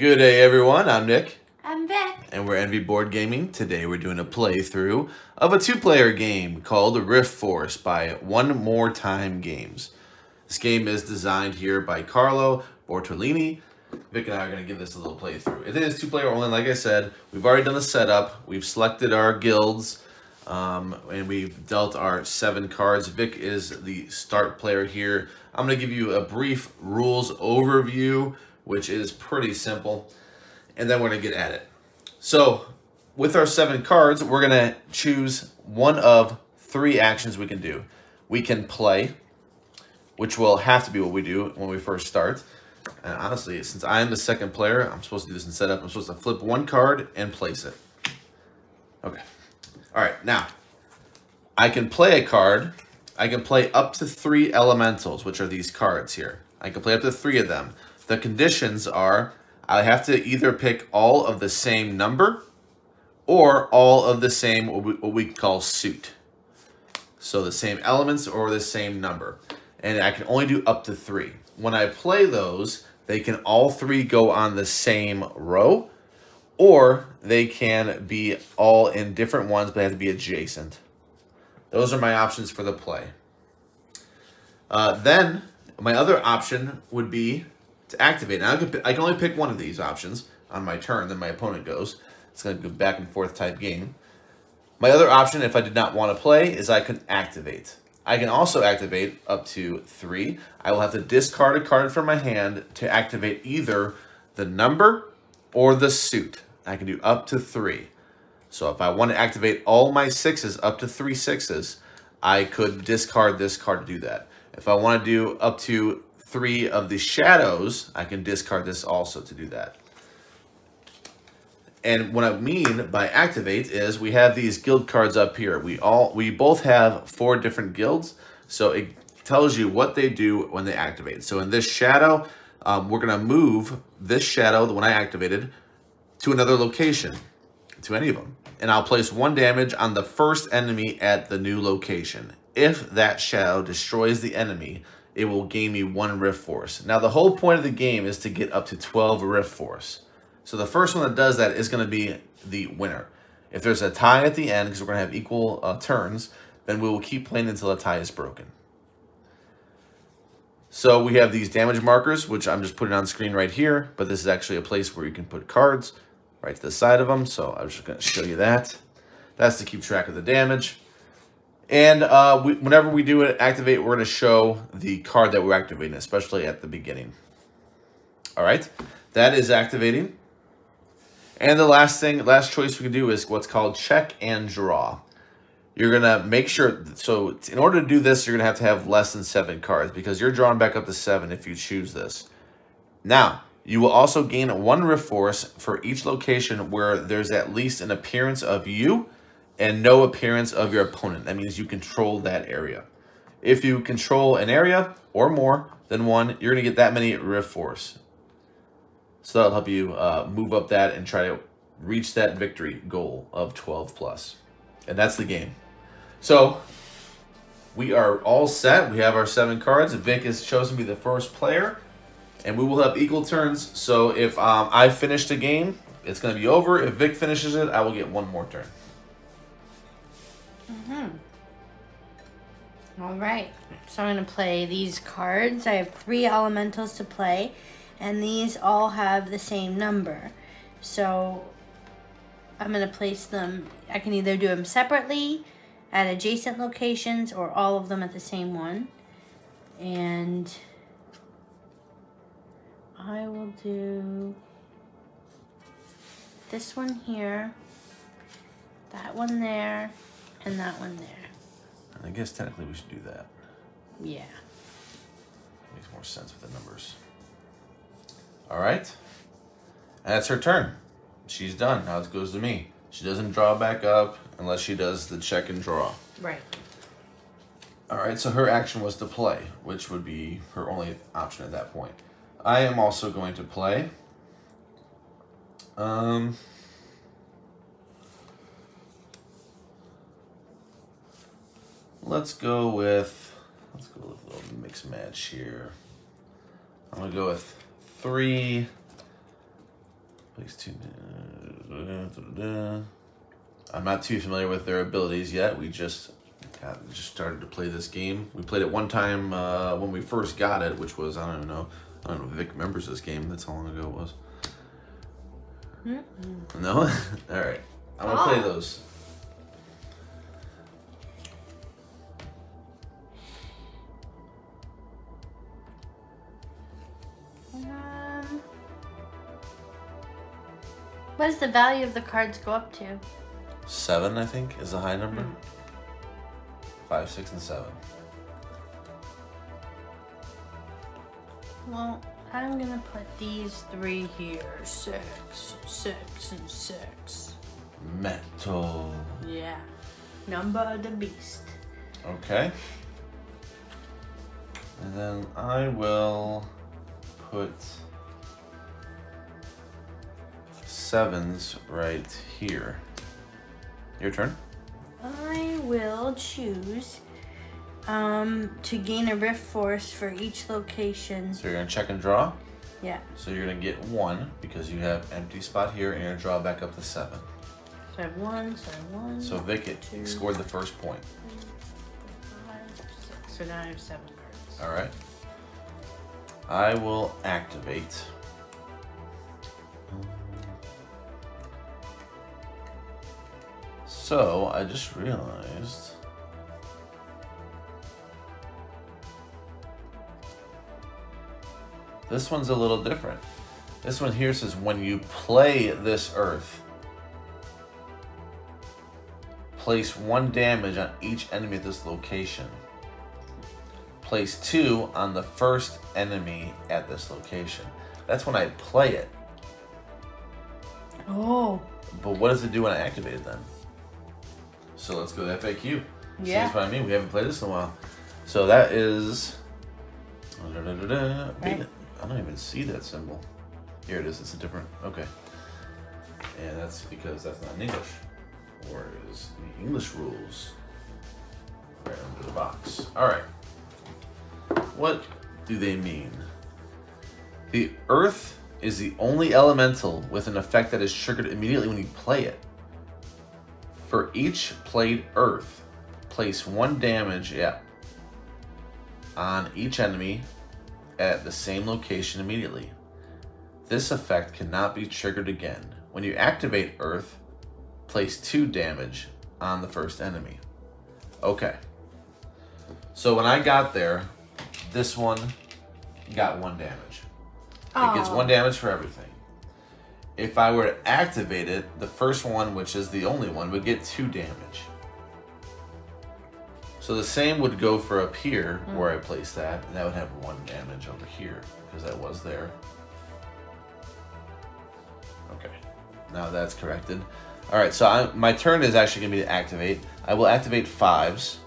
Good day, everyone. I'm Nick. I'm Vic. And we're Envy Board Gaming. Today we're doing a playthrough of a two-player game called Riftforce by One More Time Games. This game is designed here by Carlo Bortolini. Vic and I are going to give this a little playthrough. It is two-player only, like I said. We've already done the setup. We've selected our guilds, and we've dealt our 7 cards. Vic is the start player here. I'm going to give you a brief rules overview, which is pretty simple, and then we're going to get at it. So, with our 7 cards, we're going to choose one of 3 actions we can do. We can play, which will have to be what we do when we first start. And honestly, since I am the second player, I'm supposed to do this in setup. I'm supposed to flip 1 card and place it. Okay. All right, now, I can play a card. I can play up to 3 elementals, which are these cards here. I can play up to 3 of them. The conditions are I have to either pick all of the same number or all of the same, what we call suit. So the same elements or the same number. And I can only do up to 3. When I play those, they can all 3 go on the same row, or they can be all in different ones, but they have to be adjacent. Those are my options for the play. Then my other option would be to activate. Now I can only pick one of these options on my turn, then my opponent goes. It's going to go back and forth type game. My other option, if I did not want to play, is I can activate. I can also activate up to 3. I will have to discard a card from my hand to activate either the number or the suit. I can do up to 3. So if I want to activate all my 6s, up to 3 6s, I could discard this card to do that. If I want to do up to 3 of the shadows, I can discard this also to do that. And what I mean by activate is we have these guild cards up here. We both have 4 different guilds, so it tells you what they do when they activate. So in this shadow, we're going to move this shadow, the one I activated, to another location, to any of them. And I'll place 1 damage on the first enemy at the new location. If that shadow destroys the enemy, it will gain me 1 Riftforce. Now the whole point of the game is to get up to 12 Riftforce. So the first one that does that is going to be the winner. If there's a tie at the end, because we're going to have equal turns, then we will keep playing until a tie is broken. So we have these damage markers, which I'm just putting on screen right here, but this is actually a place where you can put cards right to the side of them. So I was just going to show you that. That's to keep track of the damage. And whenever we do it, activate, we're going to show the card that we're activating, especially at the beginning. All right, that is activating. And the last choice we can do is what's called check and draw. You're going to make sure, so in order to do this, you're going to have less than 7 cards because you're drawing back up to 7 if you choose this. Now, you will also gain 1 Riftforce for each location where there's at least an appearance of you and no appearance of your opponent. That means you control that area. If you control an area or more than 1, you're going to get that many Riftforce. So that'll help you move up that and try to reach that victory goal of 12 plus. And that's the game. So we are all set. We have our 7 cards. Vic has chosen to be the first player. And we will have equal turns. So if I finish the game, it's going to be over. If Vic finishes it, I will get 1 more turn. All right. So I'm going to play these cards. I have 3 elementals to play. And these all have the same number. So I'm going to place them, I can either do them separately at adjacent locations or all of them at the same one. And I will do this one here, that one there, and that one there. I guess technically we should do that. Yeah. Makes more sense with the numbers. All right, and that's her turn. She's done. Now it goes to me. She doesn't draw back up unless she does the check and draw. Right. All right, so her action was to play, which would be her only option at that point. I am also going to play. Let's go with a little mix match here. I'm gonna go with 3 Place 2. I'm not too familiar with their abilities yet. We just started to play this game. We played it one time when we first got it, which was, I don't know if Vic remembers this game. That's how long ago it was. No? Alright. I'm going to play those. What does the value of the cards go up to? 7, I think, is the high number. 5, 6, and 7. Well, I'm gonna put these 3 here. 6, 6, and 6. Metal. Yeah. Number of the beast. Okay. And then I will put 7s right here. Your turn. I will choose to gain a Riftforce for each location. So you're gonna check and draw. Yeah. So you're gonna get 1 because you have empty spot here, and you're gonna draw back up to 7. So I have 1. So I have 1. So Vic scored the first point. 5, 6. So now I have 7 cards. All right. I will activate. So I just realized this one's a little different. This one here says when you play this Earth, place 1 damage on each enemy at this location. Place 2 on the first enemy at this location. That's when I play it. Oh. But what does it do when I activate it then? So let's go to FAQ. Yeah. See, that's what I mean. We haven't played this in a while. So that is... Right. I don't even see that symbol. Here it is. It's a different... Okay. And that's because that's not in English. Or is the English rules right under the box. All right. What do they mean? The Earth is the only elemental with an effect that is triggered immediately when you play it. For each played Earth, place 1 damage on each enemy at the same location immediately. This effect cannot be triggered again. When you activate Earth, place 2 damage on the first enemy. Okay. So when I got there, this one got 1 damage. It gets 1 damage for everything. If I were to activate it, the first one, which is the only one, would get 2 damage. So the same would go for up here, where I place that, and that would have 1 damage over here, because that was there. Okay, now that's corrected. All right, so my turn is actually going to be to activate. I will activate 5s.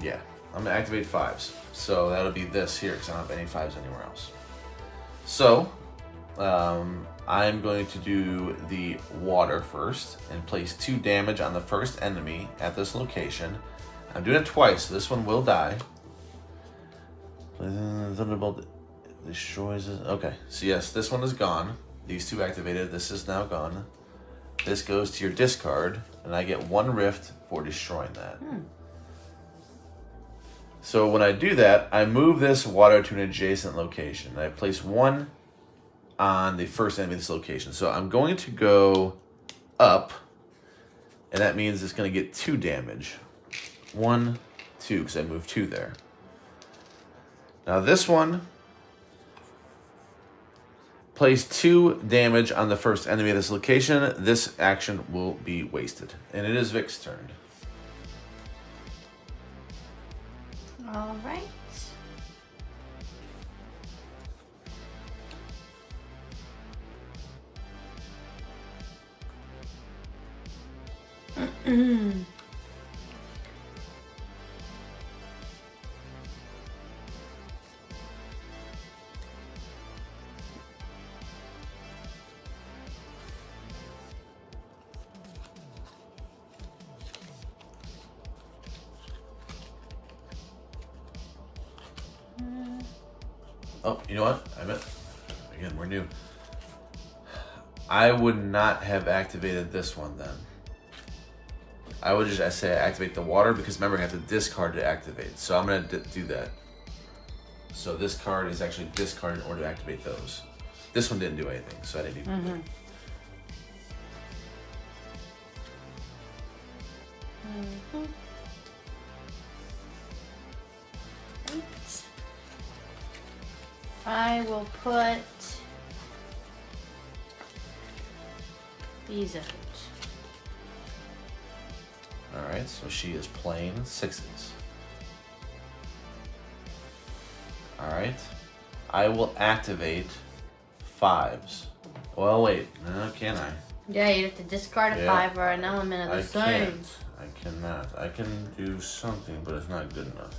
Yeah, I'm going to activate 5s. So that'll be this here, because I don't have any 5s anywhere else. So... I'm going to do the water first and place 2 damage on the first enemy at this location. I'm doing it twice, so this one will die. Thunderbolt destroys it. Okay, so yes, this one is gone. These 2 activated. This is now gone. This goes to your discard, and I get 1 rift for destroying that. So when I do that, I move this water to an adjacent location. I place 1 on the first enemy of this location. So I'm going to go up, and that means it's going to get 2 damage. 1, 2, because I moved 2 there. Now this one, place 2 damage on the first enemy of this location. This action will be wasted. And it is Vic's turn. All right. Oh, you know what? I meant again, we're new. I would not have activated this one then. I would just say activate the water because remember I have to discard to activate. So I'm gonna do that. So this card is actually discarded in order to activate those. This one didn't do anything, so I didn't even do it. Right. I will put these out. Alright, so she is playing 6s. Alright. I will activate 5s. Well, wait. Can I? Yeah, you have to discard a 5 or an element of the same. I cannot. I can do something, but it's not good enough.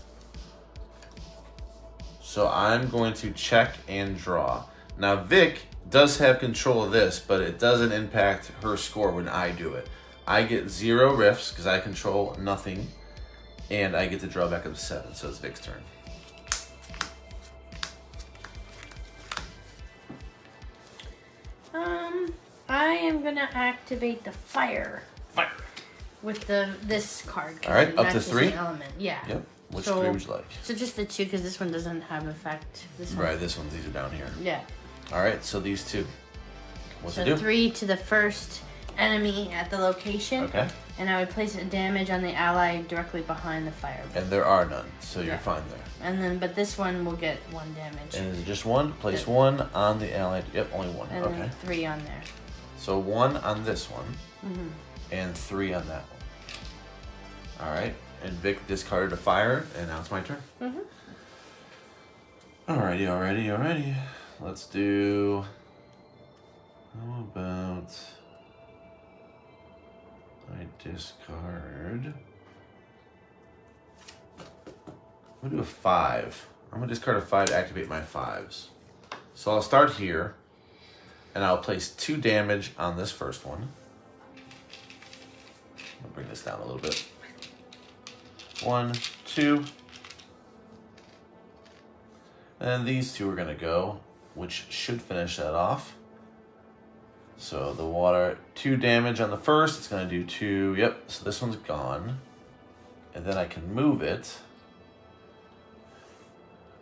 So I'm going to check and draw. Now, Vic does have control of this, but it doesn't impact her score when I do it. I get 0 rifts because I control nothing, and I get to draw back up to 7, so it's Vic's turn. I am gonna activate the fire. Fire. With this card. All right, up to 3. Element, yeah. Yep. Which 3 would you like? So just the 2 because this one doesn't have effect. This one. Right. These are down here. Yeah. All right. So these 2. What's it do? 3 to the first enemy at the location. Okay. And I would place a damage on the ally directly behind the fire. And there are none, so you're fine there. And then, but this one will get 1 damage. And is it just 1? Place 1 on the allied. Yep, only 1. And okay. then 3 on there. So 1 on this one, and 3 on that one. All right. And Vic discarded a fire, and now it's my turn. Alrighty. Let's do. How about I discard? I'm gonna do a 5. I'm gonna discard a 5 to activate my 5s. So I'll start here, and I'll place 2 damage on this first one. I'll bring this down a little bit. 1, 2. And then these 2 are gonna go, which should finish that off. So the water, 2 damage on the first, it's gonna do 2, yep, so this one's gone. And then I can move it,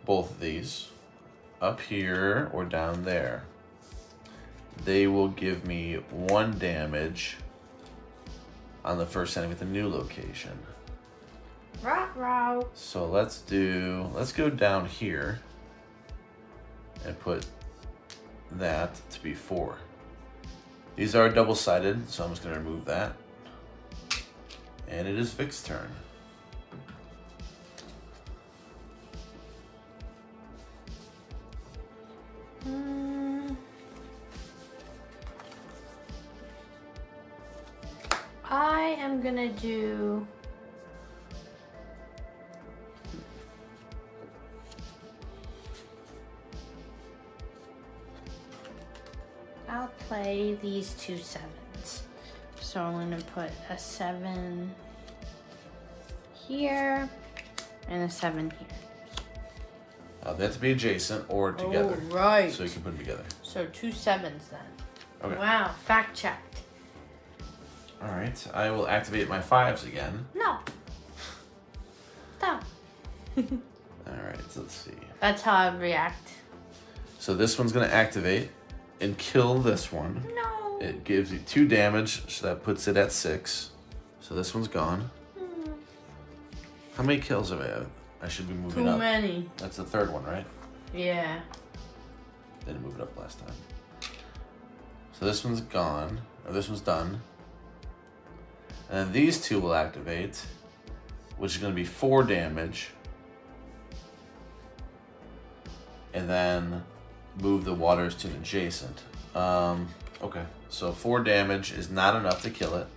both of these, up here or down there. They will give me 1 damage on the first enemy at the new location. Row. So let's go down here and put that to be 4. These are double-sided, so I'm just gonna remove that. And it is Vic's turn. I am gonna do I'll play these 2 7s. So I'm gonna put a 7 here and a 7 here. They have to be adjacent or together. Oh, right. So you can put them together. So 2 7s then. Okay. Wow, fact checked. All right, I will activate my 5s again. No. Stop. All right, so let's see. That's how I react. So this one's gonna activate and kill this one. No. It gives you 2 damage, so that puts it at 6. So this one's gone. How many kills have I had? I should be moving up. Too many. That's the 3rd one, right? Yeah. Didn't move it up last time. So this one's gone, or this one's done. And then these 2 will activate, which is gonna be 4 damage. And then move the waters to an adjacent. Okay, so 4 damage is not enough to kill it.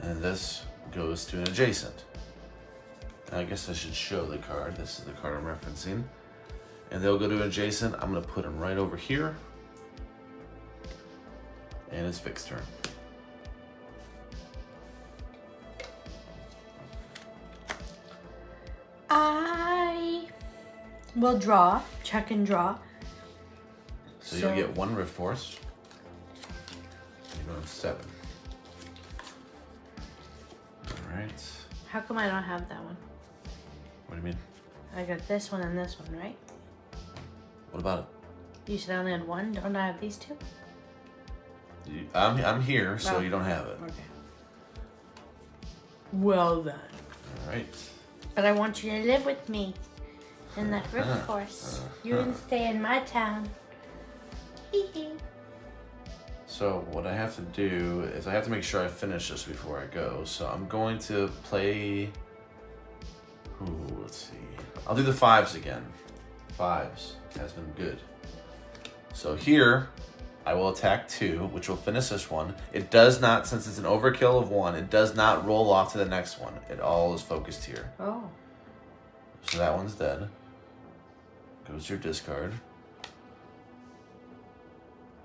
And this goes to an adjacent. I guess I should show the card. This is the card I'm referencing. And they'll go to an adjacent. I'm gonna put them right over here. And it's Vic's turn. We'll draw, check and draw. So you'll get 1 Riftforce. You're going 7. All right. How come I don't have that one? What do you mean? I got this one and this one, right? What about it? You said I only had one. Don't I have these 2? I'm here, so you don't have it. Okay. Well then. All right. But I want you to live with me in that Riftforce. You can stay in my town. Hee hee. So what I have to do is I have to make sure I finish this before I go. So I'm going to play. Ooh, let's see. I'll do the 5s again. 5s has been good. So here, I will attack 2, which will finish this one. It does not, since it's an overkill of 1, it does not roll off to the next one. It all is focused here. Oh. So that one's dead. Goes to your discard.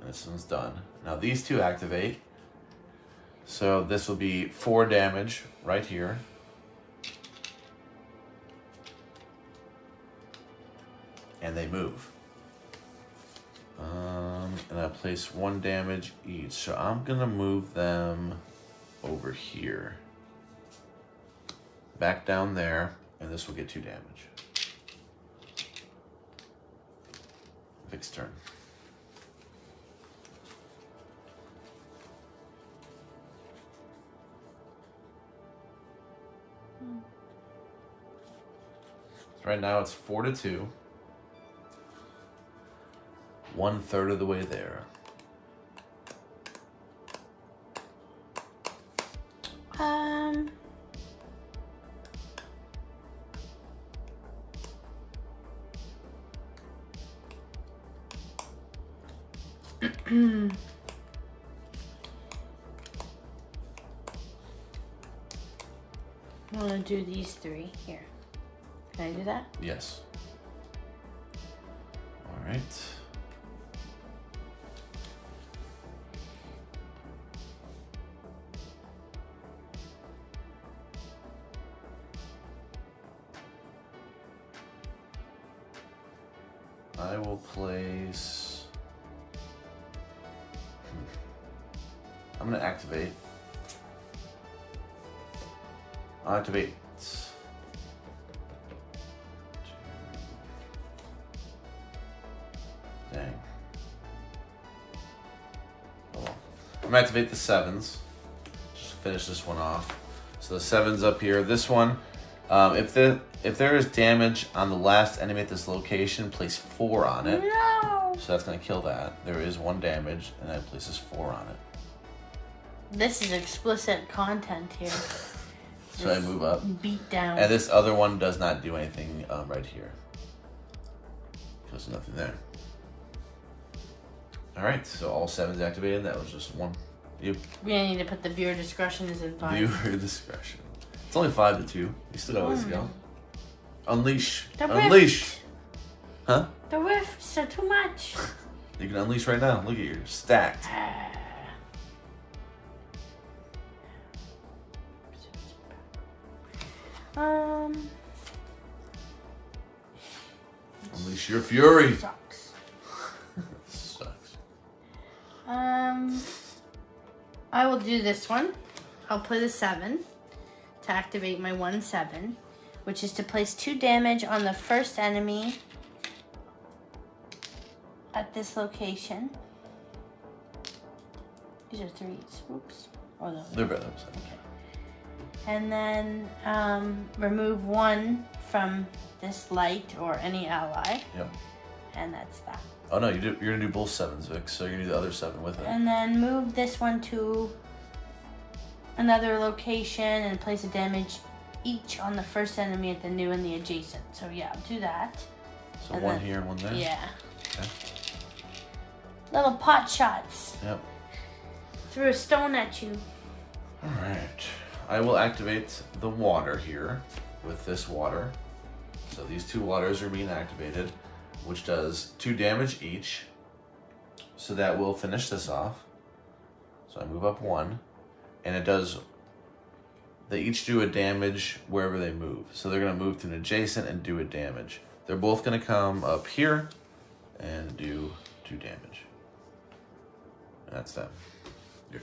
And this one's done. Now these 2 activate. So this will be 4 damage right here. And they move. And I place 1 damage each. So I'm gonna move them over here. Back down there, and this will get 2 damage. Vic's turn. So right now it's 4-2. 1/3 of the way there. I want to do these 3 here. Can I do that? Yes. All right. I will place. I'm gonna activate. I'll activate. Dang. Oh well. I'm gonna activate the 7s. Just finish this one off. So the 7's up here. This one, if there is damage on the last enemy at this location, place 4 on it. No. So that's gonna kill that. There is 1 damage, and that places 4 on it. This is explicit content here. So I move up. Beat down. And this other one does not do anything right here. There's nothing there. All right, so all 7's activated. That was just 1. You. We need to put the viewer discretion is advised. Viewer discretion. It's only 5-2. You still got ways to go. Unleash. The Unleash. rift. Huh? The rifts are too much. You can unleash right now. Look at you, stacked. Unleash your fury. Sucks. Sucks. I will do this one. I'll play the 7 to activate my 1/7, which is to place 2 damage on the first enemy at this location. These are 3s. Oops. Oh no. They're better. Okay. And then remove 1 from this light or any ally. Yep. And that's that. Oh no, you're gonna do both 7s, Vic. So you're gonna do the other 7 with it. And then move this one to another location and place a damage each on the first enemy at the new and the adjacent. So yeah, I'll do that. So and 1 then, here and 1 there. Yeah. Okay. Little pot shots. Yep. Threw a stone at you. All right. I will activate the water here with this water. So these 2 waters are being activated, which does 2 damage each. So that will finish this off. So I move up 1, and it does. They each do a damage wherever they move. So they're gonna move to an adjacent and do a damage. They're both going to come up here and do 2 damage. And that's them. Your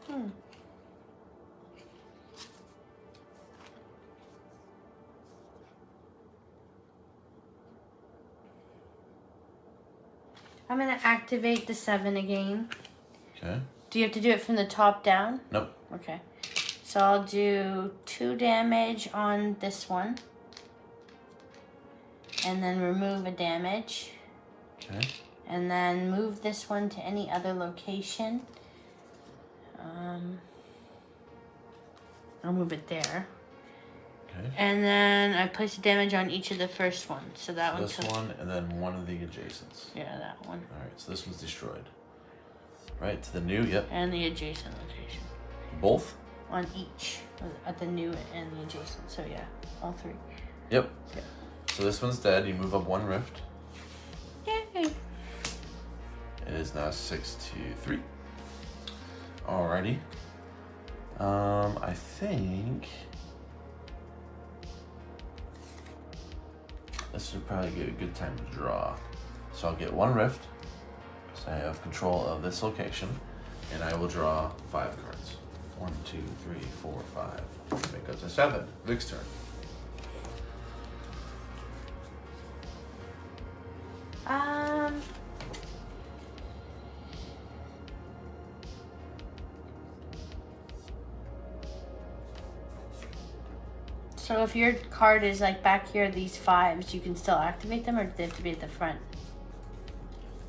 turn. I'm going to activate the 7 again. Okay. Do you have to do it from the top down? Nope. Okay. So I'll do 2 damage on this one. And then remove a damage. Okay. And then move this one to any other location. I'll move it there. Okay. And then I place a damage on each of the first ones. So that one. This one, and then one of the adjacents. Yeah, that one. All right, so this one's destroyed. Right, to the new, yep. And the adjacent location. Both? On each. At the new and the adjacent. So yeah, all 3. Yep. So this one's dead. You move up 1 rift. Yay! It is now 6 to 3. Alrighty. I think this would probably be a good time to draw. So I'll get 1 rift, because I have control of this location, and I will draw 5 cards. 1, 2, 3, 4, 5. Make up to 7. Vic's turn. So if your card is like back here, these 5s, you can still activate them, or do they have to be at the front?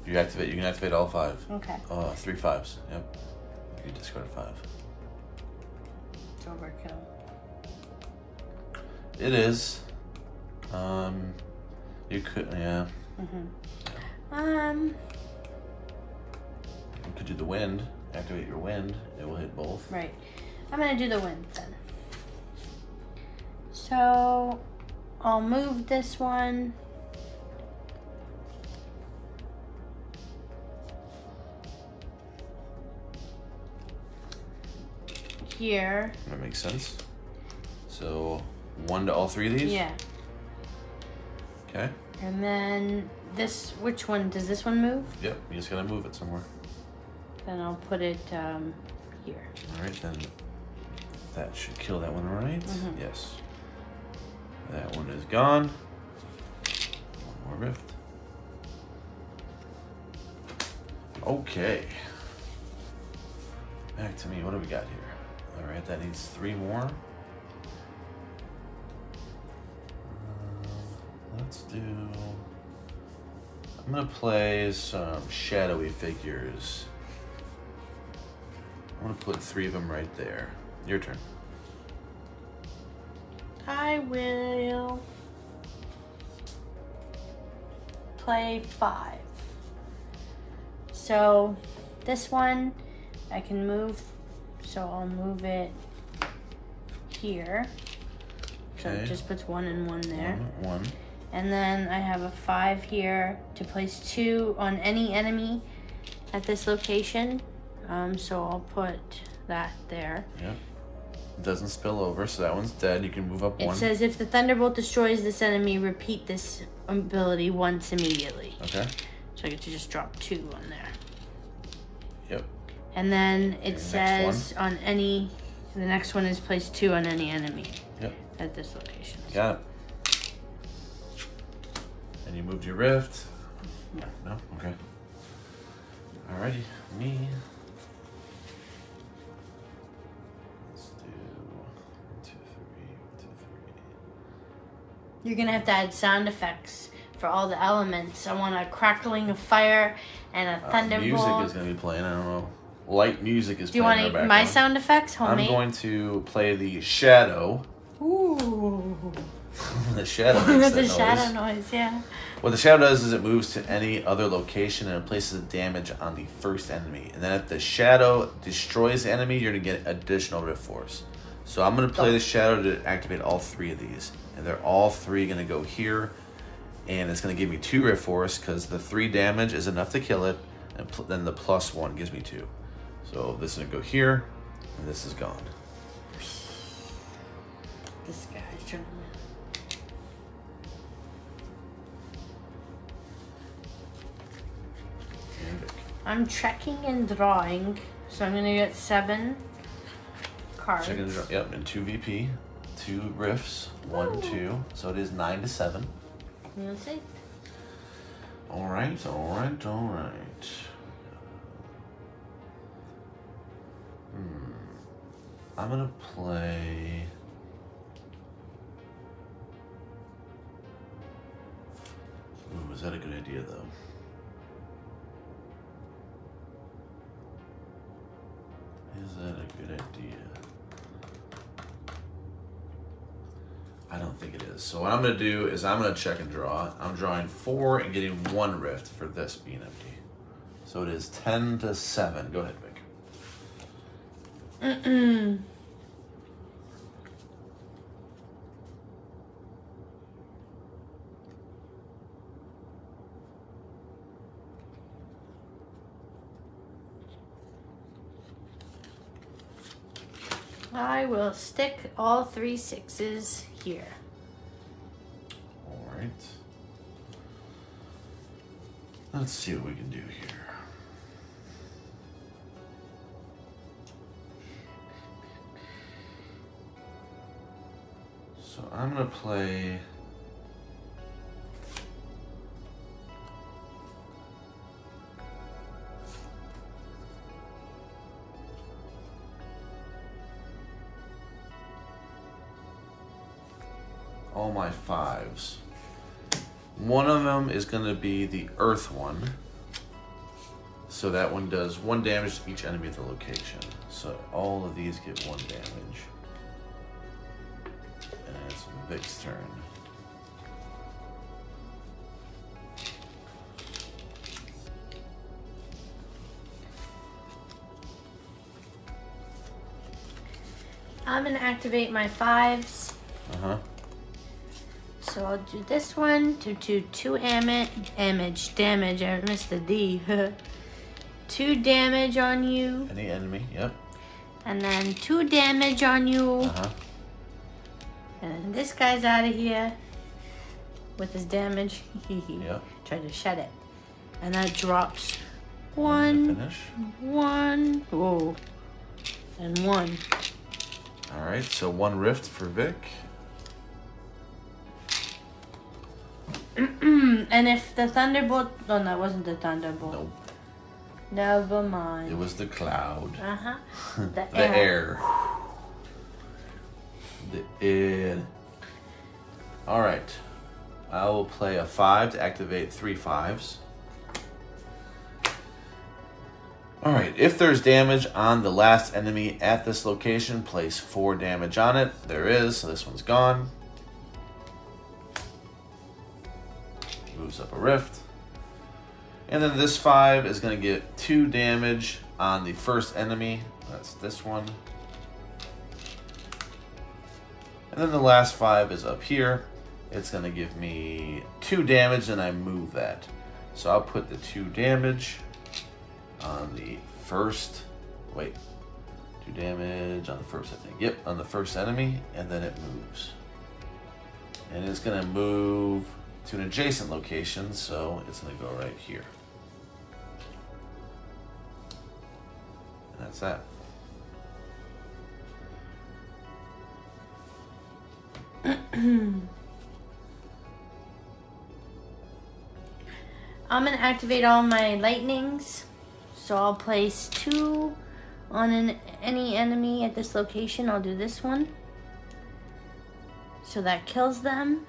You can activate all 5. Okay. 3 5s. Yep. You discard a 5. It's overkill. It is. You could, yeah. Mm-hmm. You could do the wind. Activate your wind. It will hit both. Right. I'm gonna do the wind then. So I'll move this one. Here. That makes sense. So 1 to all 3 of these? Yeah. Okay. And then this, which one? Does this one move? Yep, you just gotta move it somewhere. Then I'll put it here. Alright, then that should kill that one, right? Mm-hmm. Yes. That one is gone. 1 more rift. Okay. Back to me. What do we got here? Alright, that needs 3 more. Let's do... I'm gonna play some shadowy figures. I'm gonna put 3 of them right there. Your turn. I will play 5. So this one I can move, so I'll move it here. So Okay. it just puts 1 and 1 there. 1. And then I have a 5 here to place 2 on any enemy at this location. So I'll put that there. Yeah. It doesn't spill over, so that one's dead. You can move up 1. It says if the Thunderbolt destroys this enemy, repeat this ability once immediately. Okay. So I get to just drop 2 on there. Yep. And then it next says on any, the next one is place 2 on any enemy. Yep. At this location. Got it. And you moved your rift. No. No? Okay. Alrighty. Me. Let's do 1, 2, 3, 1, 2, 3. You're gonna have to add sound effects for all the elements. I want a crackling of fire and a thunderbolt. Music is gonna be playing. I don't know. Light music is Do you playing. want in our my background. sound effects, homemade? I'm going to play the shadow. Ooh. The shadow makes The that shadow noise. noise, yeah. What the shadow does is it moves to any other location and it places damage on the first enemy. And then if the shadow destroys the enemy, you're going to get additional Riftforce. So I'm going to play the shadow to activate all 3 of these. And they're all 3 going to go here. And it's going to give me 2 Riftforce because the 3 damage is enough to kill it. And then the +1 gives me 2. So this is going to go here. And this is gone. This guy's trying to win. I'm checking and drawing, so I'm gonna get 7 cards. Check and draw. Yep, and 2 VP, 2 Rifts, 1, 2. So it is 9 to 7. We'll see. All right, all right, all right. I'm gonna play. Ooh, is that a good idea though? Is that a good idea? I don't think it is. So what I'm gonna do is I'm gonna check and draw. I'm drawing 4 and getting 1 rift for this being empty. So it is 10 to 7. Go ahead, Vic. I will stick all 3 6s here. All right. Let's see what we can do here. So I'm gonna play. All my 5s. One of them is going to be the Earth one. So that one does 1 damage to each enemy at the location. So all of these get 1 damage. And it's Vic's turn. I'm gonna activate my 5s. Uh-huh. So I'll do this one to do 2 damage. I missed the D. 2 damage on you. Any enemy, yep. And then 2 damage on you. Uh-huh. And then this guy's out of here with his damage. Yep. Try to shut it. And that drops 1, Finish. 1, whoa, and 1. All right, so 1 rift for Vic. And if the thunderbolt, oh, that wasn't the thunderbolt. Nope. Never mind. It was the cloud. Uh-huh. The air. The air. All right. I will play a 5 to activate 3 5s. All right. If there's damage on the last enemy at this location, place 4 damage on it. There is, so this one's gone. Moves up a rift. And then this 5 is going to get 2 damage on the first enemy. That's this one. And then the last 5 is up here. It's going to give me 2 damage and I move that. So I'll put the 2 damage on the first. Wait. 2 damage on the first, I think. Yep, on the first enemy. And then it moves. And it's going to move to an adjacent location, so it's going to go right here. And that's that. I'm gonna activate all my lightnings. So I'll place 2 on any enemy at this location. I'll do this one. So that kills them.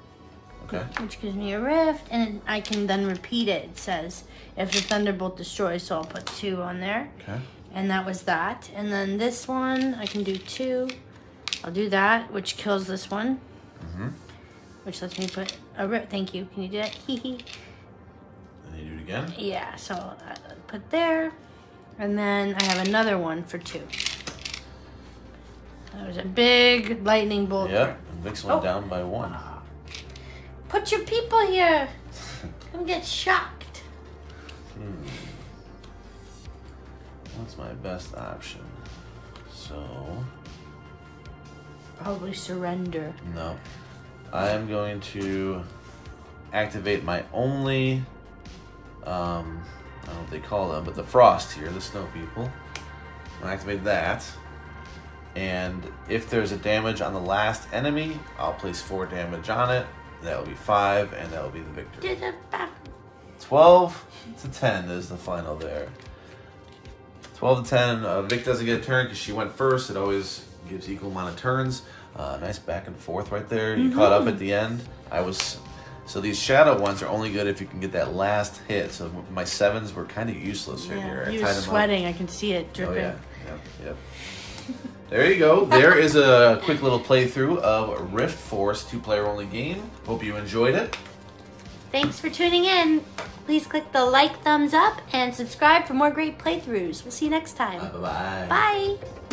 Okay. Which gives me a rift, and I can then repeat it. It says if the thunderbolt destroys, so I'll put 2 on there. Okay. And that was that. And then this one, I can do 2. I'll do that, which kills this one. Mm-hmm. Which lets me put a rift. Thank you. Can you do that? Hee hee. And you do it again? Yeah, so I put there. And then I have another one for 2. That was a big lightning bolt. Yep. And Vic's went down by 1. Put your people here. Come get shocked. What's my best option? So, Probably surrender. no. I am going to activate my only don't know what they call them, but the frost here, the snow people. I'll activate that. And if there's a damage on the last enemy, I'll place 4 damage on it. That will be 5, and that will be the victory. 12 to 10 is the final there. 12 to 10. Vic doesn't get a turn because she went first. It always gives equal amount of turns. Nice back and forth right there. You caught up at the end. So these shadow ones are only good if you can get that last hit. So my 7s were kind of useless right here. He was sweating. I can see it dripping. Oh yeah, yep. There you go. There is a quick little playthrough of Riftforce, 2-player only game. Hope you enjoyed it. Thanks for tuning in. Please click the like, thumbs up, and subscribe for more great playthroughs. We'll see you next time. Bye-bye. Bye.